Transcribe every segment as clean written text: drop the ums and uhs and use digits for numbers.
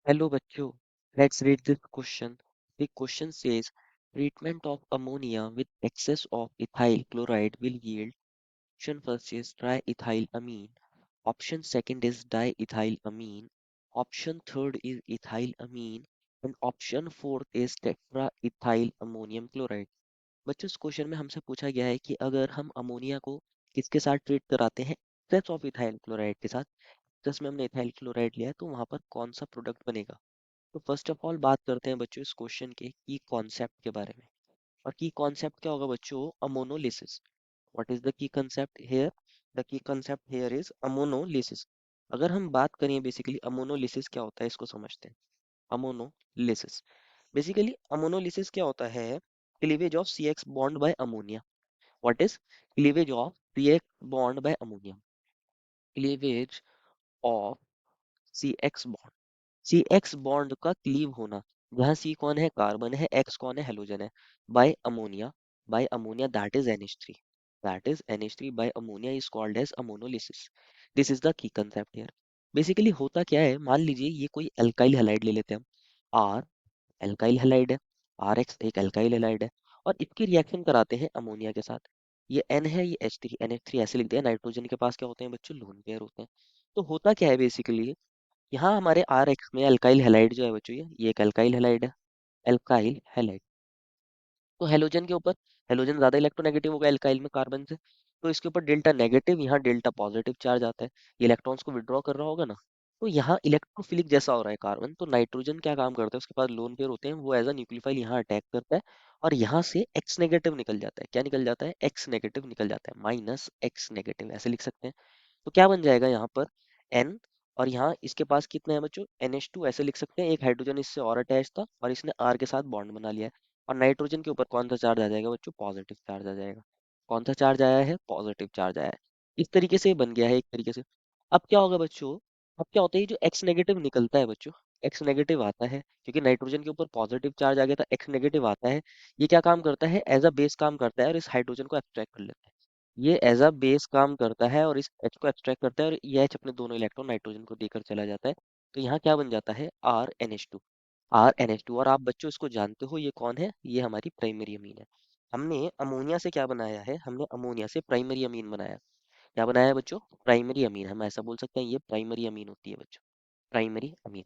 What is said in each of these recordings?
Hello बच्चों, let's read this question. The question says, treatment of ammonia with excess of ethyl chloride will yield. Option first is triethylamine. Option second is diethylamine. Option third is ethylamine. And option fourth is tetraethyl ammonium chloride. बच्चों इस question में हमसे पूछा गया है कि अगर हम अमोनिया को किसके साथ ट्रीट कराते हैं एक्सेस ऑफ इथाइल क्लोराइड के साथ, जिसमें हमने इथाइल क्लोराइड लिया है तो वहां पर कौन सा प्रोडक्ट बनेगा। तो फर्स्ट ऑफ ऑल बात करते हैं बच्चों इस क्वेश्चन के की कॉन्सेप्ट के बारे में। और की कॉन्सेप्ट क्या होगा बच्चों, ammonolysis. What is the key concept here? The key concept here is ammonolysis. अगर हम बात करें बेसिकली अमोनोलिसिस क्या होता है इसको समझते हैं। अमोनोलिसिस बेसिकली अमोनोलिसिस क्या होता है? Cleavage of C X bond by ammonia. What is cleavage of C X bond by ammonia? Cleavage of C X bond, C X bond का क्लीव होना, जहाँ सी कौन है कार्बन है, एक्स कौन है हेलोजन है, by ammonia that is NH3, that is NH3 by ammonia is called as ammonolysis. This is the key concept here. Basically होता क्या है, मान लीजिए ये कोई एल्काइल हैलाइड ले लेते हैं हम। आर एल्काइल हैलाइड है, आर एक्स एक एल्काइल हैलाइड है, और इसकी रिएक्शन कराते हैं अमोनिया के साथ। ये एन है, ये H3, NH3 ऐसे लिख दिया। नाइट्रोजन के पास क्या होते हैं बच्चों, लोन पेयर होते हैं। तो होता क्या है बेसिकली, यहाँ हमारे आर एक्स में अल्काइल हैलाइड जो है बच्चों, ये एक अल्काइल हैलाइड है, अल्काइल हैलाइड। तो हेलोजन के ऊपर, हेलोजन ज्यादा इलेक्ट्रोनेगेटिव होगा एल्काइल में कार्बन से, तो इसके ऊपर डेल्टा नेगेटिव, यहाँ डेल्टा पॉजिटिव चार्ज आता है। ये इलेक्ट्रॉन्स को विड्रॉ कर रहा होगा ना। तो यहाँ इलेक्ट्रोफिलिक जैसा हो रहा है कार्बन, तो नाइट्रोजन क्या काम करता है, उसके पास लोन पेयर होते हैं, वो एज अ न्यूक्लियोफाइल यहाँ अटैक करता है। और यहाँ से एक्स नेगेटिव निकल जाता है। क्या निकल जाता है? एक्स नेगेटिव निकल जाता है, माइनस एक्स नेगेटिव ऐसे लिख सकते हैं। तो क्या बन जाएगा यहाँ पर, एन, और यहाँ इसके पास कितने हैं बच्चों, NH2 ऐसे लिख सकते हैं। एक हाइड्रोजन इससे और अटैच था और इसने आर के साथ बॉन्ड बना लिया है। और नाइट्रोजन के ऊपर कौन सा चार्ज आ जाएगा बच्चों, पॉजिटिव चार्ज आ जाएगा। कौन सा चार्ज आया है, पॉजिटिव चार्ज आया है। इस तरीके से ये बन गया है एक तरीके से। अब क्या होगा बच्चों, अब क्या होता है, ये जो एक्स नेगेटिव निकलता है बच्चों, एक्स नेगेटिव आता है क्योंकि नाइट्रोजन के ऊपर पॉजिटिव चार्ज आ गया था, एक्स नेगेटिव आता है। ये क्या काम करता है, एज अ बेस काम करता है और इस हाइड्रोजन को एक्सट्रैक्ट कर लेता है। ये एज अ बेस काम करता है और इस H को एक्सट्रैक्ट करता है, और ये H अपने दोनों इलेक्ट्रॉन नाइट्रोजन को देकर चला जाता है। तो यहाँ क्या बन जाता है, RNH2। RNH2, और आप बच्चों इसको जानते हो ये कौन है, ये हमारी प्राइमरी अमीन है। हमने अमोनिया से क्या बनाया है, हमने अमोनिया से प्राइमरी अमीन बनाया। क्या बनाया है बच्चों, प्राइमरी अमीन। हम ऐसा बोल सकते हैं ये प्राइमरी अमीन होती है बच्चों, प्राइमरी अमीन।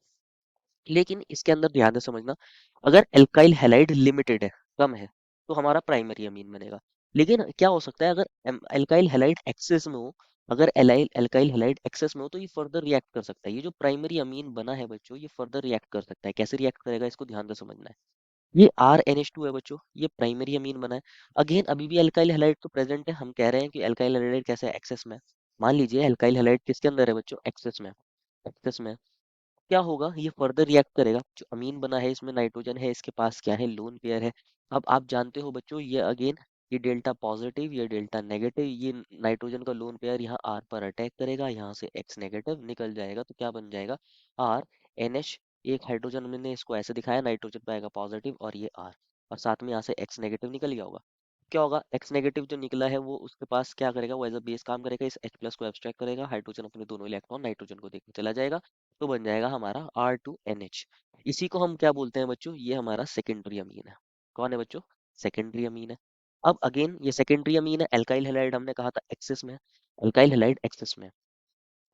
लेकिन इसके अंदर ध्यान से समझना, अगर एल्काइल हैलाइड लिमिटेड है, कम है, तो हमारा प्राइमरी अमीन बनेगा। लेकिन क्या हो सकता है, अगर एल्काइल हैलाइड एक्सेस में हो, अगर एलाइल एल्काइल हैलाइड एक्सेस में हो, तो ये फर्दर रिएक्ट कर सकता है। ये जो प्राइमरी अमीन बना है बच्चों, ये फर्दर रिएक्ट कर सकता है। कैसे रिएक्ट करेगा इसको ध्यान से समझना है। ये RNH2 है बच्चों, ये प्राइमरी अमीन बना है। अगेन अभी भी एल्काइल हैलाइड तो प्रेजेंट है, हम कह रहे हैं कि एल्काइल हैलाइड कैसे एक्सेस में है। मान लीजिए एल्काइल हैलाइड किसके अंदर है बच्चों, एक्सेस में, एक्सेस में। क्या होगा, ये फर्दर रिएक्ट करेगा। जो अमीन बना है इसमें नाइट्रोजन है, इसके पास क्या है, लोन पेयर है। अब आप जानते हो बच्चों, ये अगेन ये डेल्टा पॉजिटिव, ये डेल्टा नेगेटिव, ये नाइट्रोजन का लोन पेयर यहाँ आर पर अटैक करेगा, यहाँ से एक्स नेगेटिव निकल जाएगा। तो क्या बन जाएगा, RNH। एक हाइड्रोजन मैंने इसको ऐसे दिखाया, नाइट्रोजन पाएगा पॉजिटिव और ये आर, और साथ में यहाँ से एक्स नेगेटिव निकल गया होगा। क्या होगा, एक्स नेगेटिव जो निकला है वो उसके पास क्या करेगा, वो एज अ बेस काम करेगा, इस H प्लस को एब्स्ट्रैक्ट करेगा, हाइड्रोजन अपने दोनों इलेक्ट्रॉन नाइट्रोजन को देकर चला जाएगा। तो बन जाएगा हमारा R2NH। इसी को हम क्या बोलते हैं बच्चों, ये हमारा सेकेंडरी अमीन है। कौन है बच्चों, सेकेंडरी अमीन है। अब अगेन ये सेकेंडरी अमीन है, एल्काइल हैलाइड हमने कहा था एक्सेस में है, एल्काइल हैलाइड एक्सेस में है।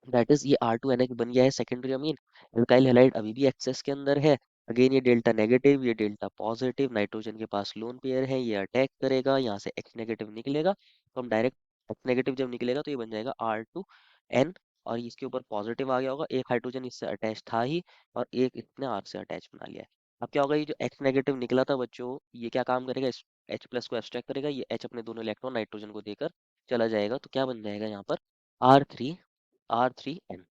दैट इज ये R2NH बन गया है सेकेंडरी अमीन। एल्काइल हैलाइड अभी भी एक्सेस के अंदर है। अगेन ये डेल्टा नेगेटिव, ये डेल्टा पॉजिटिव, नाइट्रोजन के पास लोन पेयर है, ये अटैक करेगा, यहाँ से एक्स नेगेटिव निकलेगा। तो हम डायरेक्ट एक्स नेगेटिव जब निकलेगा तो ये बन जाएगा R2N। और इसके ऊपर पॉजिटिव आ गया होगा, एक हाइड्रोजन इससे अटैच था ही, और एक इसने आर से अटैच बना लिया है। अब क्या होगा, ये जो एक्स नेगेटिव निकला था बच्चों, ये क्या काम करेगा, इस H प्लस को एक्सट्रैक्ट करेगा, ये H अपने दोनों इलेक्ट्रॉन नाइट्रोजन को देकर चला जाएगा। तो क्या बन जाएगा यहाँ पर, R3N।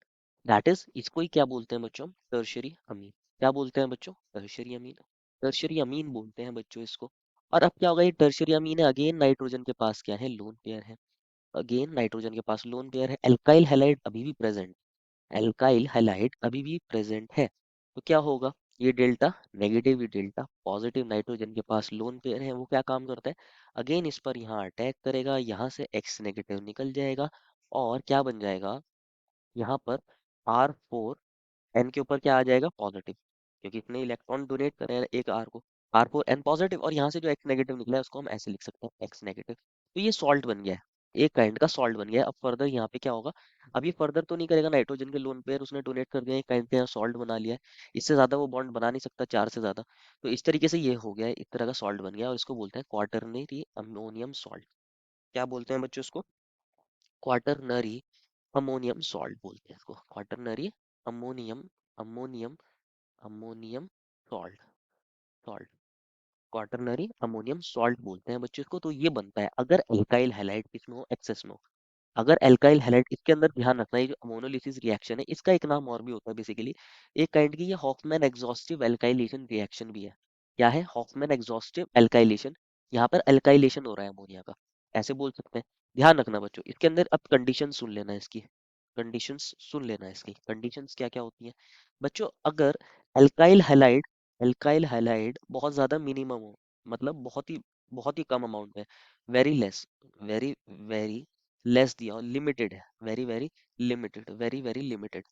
दैट इज, इसको ही क्या बोलते हैं बच्चों, टर्शियरी अमीन। क्या बोलते हैं बच्चों, टर्शियरी अमीन। टर्शियरी अमीन बोलते हैं बच्चों इसको। और अब क्या होगा, ये टर्शियरी अमीन है, अगेन नाइट्रोजन के पास क्या है, लोन पेयर है। अगेन नाइट्रोजन के पास लोन पेयर है, एल्काइल हैलाइड अभी भी प्रेजेंट, एल्काइल हैलाइड अभी भी प्रेजेंट है। तो क्या होगा, ये डेल्टा नेगेटिव, ये डेल्टा पॉजिटिव, नाइट्रोजन के पास लोन पेयर है, वो क्या काम करता है, अगेन इस पर यहाँ अटैक करेगा, यहाँ से एक्स नेगेटिव निकल जाएगा। और क्या बन जाएगा यहाँ पर, R4N के ऊपर क्या आ जाएगा, पॉजिटिव। क्योंकि इतने इलेक्ट्रॉन डोनेट कर रहे हैं एक आर को, आर फोर एन पॉजिटिव, और यहाँ से जो एक्स नेगेटिव निकला है उसको हम ऐसे लिख सकते हैं एक्स नेगेटिव। तो ये सॉल्ट बन गया है, एक काइंड का सॉल्ट बन गया है। अब फर्दर यहाँ पे क्या होगा, अब ये फर्दर तो नहीं करेगा, नाइट्रोजन के लोन पेयर उसने डोनेट कर दिया, एक काइंड का सॉल्ट बना लिया है। इससे ज्यादा वो बॉन्ड बना नहीं सकता, चार से ज्यादा। तो इस तरीके से ये हो गया है, एक तरह का सॉल्ट बन गया है, और इसको बोलते हैं क्वाटरनरी अमोनियम सॉल्ट। क्या बोलते हैं बच्चों इसको? क्वाटरनरी अमोनियम सॉल्ट बोलते हैं इसको, quaternary ammonium, ammonium, ammonium salt, salt, quaternary ammonium salt बोलते हैं बच्चों इसको। तो ये बनता है अगर एल्काइल हैलाइड किसमें हो, एक्सेस में हो। अगर एल्काइल हैलाइड, इसके अंदर ध्यान रखना, ये जो अमोनोलिसिस रिएक्शन है इसका एक नाम और भी होता है बेसिकली, एक काइंड की ये हॉफमैन एग्जॉस्टिव एल्काइलेशन रिएक्शन भी है। क्या है? Hofmann exhaustive alkylation. यहाँ पर एल्काइलेशन हो रहा है अमोनिया का, ऐसे बोल सकते हैं। ध्यान रखना बच्चों, इसके अंदर अब कंडीशन सुन लेना है इसकी, कंडीशंस सुन लेना है इसकी, कंडीशंस क्या क्या होती हैं बच्चों। अगर एल्काइल हैलाइड, एल्काइल हैलाइड बहुत ज्यादा मिनिमम हो, मतलब बहुत ही कम अमाउंट में, very less, very very less दिया और लिमिटेड है, very very limited, very very limited,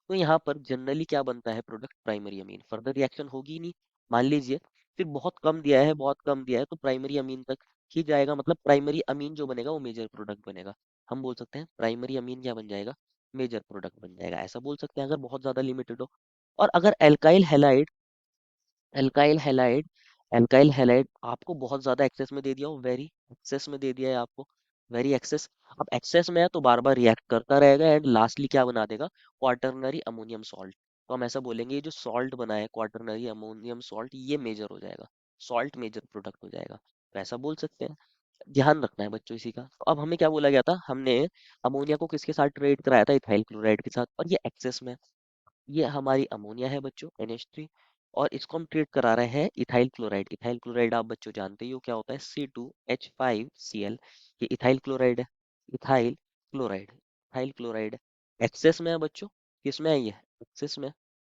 तो यहाँ पर जनरली क्या बनता है product, primary amine. Further reaction होगी ही नहीं, मान लीजिए फिर बहुत कम दिया है, बहुत कम दिया है, तो प्राइमरी अमीन तक ही जाएगा, मतलब प्राइमरी अमीन जो बनेगा वो मेजर प्रोडक्ट बनेगा। हम बोल सकते हैं प्राइमरी अमीन क्या बन जाएगा, मेजर प्रोडक्ट बन जाएगा, ऐसा बोल सकते हैं अगर बहुत ज्यादा लिमिटेड हो। और अगर alkyl halide, alkyl halide, alkyl halide आपको बहुत ज्यादा एक्सेस में दे दिया हो, वेरी एक्सेस में दे दिया है आपको, वेरी एक्सेस। अब एक्सेस में है तो बार बार रिएक्ट करता रहेगा, एंड लास्टली क्या बना देगा, क्वाटरनरी अमोनियम सॉल्ट। तो हम ऐसा बोलेंगे ये जो सॉल्ट बना है क्वाटरनरी अमोनियम सॉल्ट, ये मेजर हो जाएगा, सॉल्ट मेजर प्रोडक्ट हो जाएगा, तो ऐसा बोल सकते हैं। ध्यान रखना है बच्चों इसी का। तो अब हमें क्या बोला गया था, हमने अमोनिया को किसके साथ ट्रेड कराया था, इथाइल क्लोराइड के साथ, और ये एक्सेस में है। ये हमारी अमोनिया है बच्चों, NH3, और इसको हम ट्रीट करा रहे हैं इथाइल क्लोराइड। इथाइल क्लोराइड आप बच्चों जानते ही हो क्या होता है, C2H5Cl, ये इथाइल क्लोराइड है, ethyl chloride, ethyl chloride excess में है बच्चों, किसमें है ये, एक्सेस में।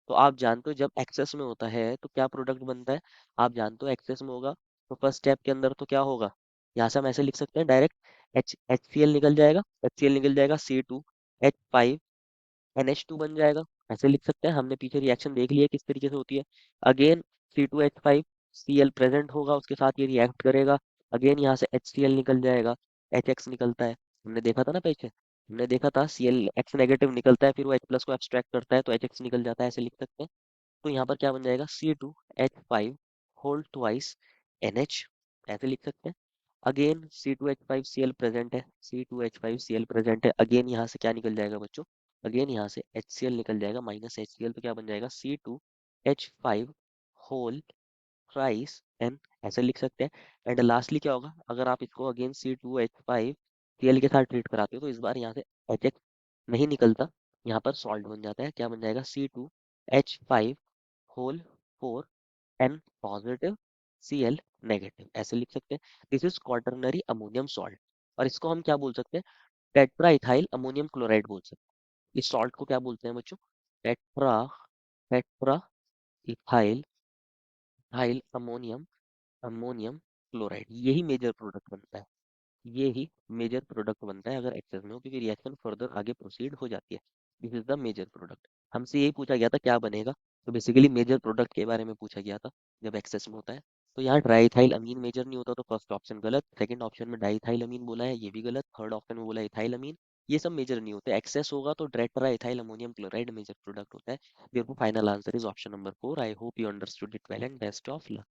तो आप जानते हो जब एक्सेस में होता है तो क्या प्रोडक्ट बनता है, आप जानते हो एक्सेस में होगा तो फर्स्ट स्टेप के अंदर तो क्या होगा, यहाँ से हम ऐसे लिख सकते हैं डायरेक्ट, HCl निकल जाएगा, HCl निकल जाएगा, C2H5 NH2 बन जाएगा, ऐसे लिख सकते हैं। हमने पीछे रिएक्शन देख लिया किस तरीके से होती है। अगेन C2H5Cl प्रेजेंट होगा, उसके साथ ये रिएक्ट करेगा, अगेन यहाँ से HCl निकल जाएगा, HX निकलता है, हमने देखा था ना पीछे, हमने देखा था Cl X नेगेटिव निकलता है, फिर वो H प्लस को एब्स्ट्रैक्ट करता है तो HX निकल जाता है, ऐसे लिख सकते हैं। तो यहाँ पर क्या बन जाएगा, C2H5 होल ट्वाइस NH, ऐसे लिख सकते हैं। अगेन C2H5Cl प्रेजेंट है, C2H5Cl प्रेजेंट है, अगेन यहाँ से क्या निकल जाएगा बच्चों, अगेन यहाँ से HCl निकल जाएगा, माइनस HCl, तो क्या बन जाएगा, C2H5 होल थ्राइस एन, ऐसे लिख सकते हैं। एंड लास्टली क्या होगा, अगर आप इसको अगेन C2H5Cl के साथ ट्रीट कराते हो तो इस बार यहाँ से HX नहीं निकलता, यहाँ पर सॉल्ट बन जाता है, क्या बन जाएगा, C2H5 whole four N positive Cl negative, ऐसे लिख सकते हैं। This is quaternary ammonium salt, और इसको हम क्या बोल सकते हैं, टेट्रा इथाइल अमोनियम क्लोराइड बोल सकते हैं। इस सॉल्ट को क्या बोलते हैं बच्चों, tetra, tetra ethyl, ethyl ammonium, ammonium chloride, यही मेजर प्रोडक्ट बनता है, ये ही मेजर प्रोडक्ट बनता है अगर एक्सेस में हो, क्योंकि रिएक्शन फर्दर आगे प्रोसीड हो जाती है। This is the major product. हमसे यही पूछा गया था क्या बनेगा, तो बेसिकली मेजर प्रोडक्ट के बारे में पूछा गया था जब एक्सेस में होता है। तो यहाँ ट्राइथाइल अमीन मेजर नहीं होता, तो फर्स्ट ऑप्शन गलत, सेकंड ऑप्शन में डाइथाइल अमीन बोला है, ये भी गलत, थर्ड ऑप्शन में बोला इथाइल अमीन, ये सब मेजर नहीं होते। एक्सेस होगा तो tetraethyl ammonium chloride major product होता है। therefore final answer is option number 4। I hope you understood it well and best of luck.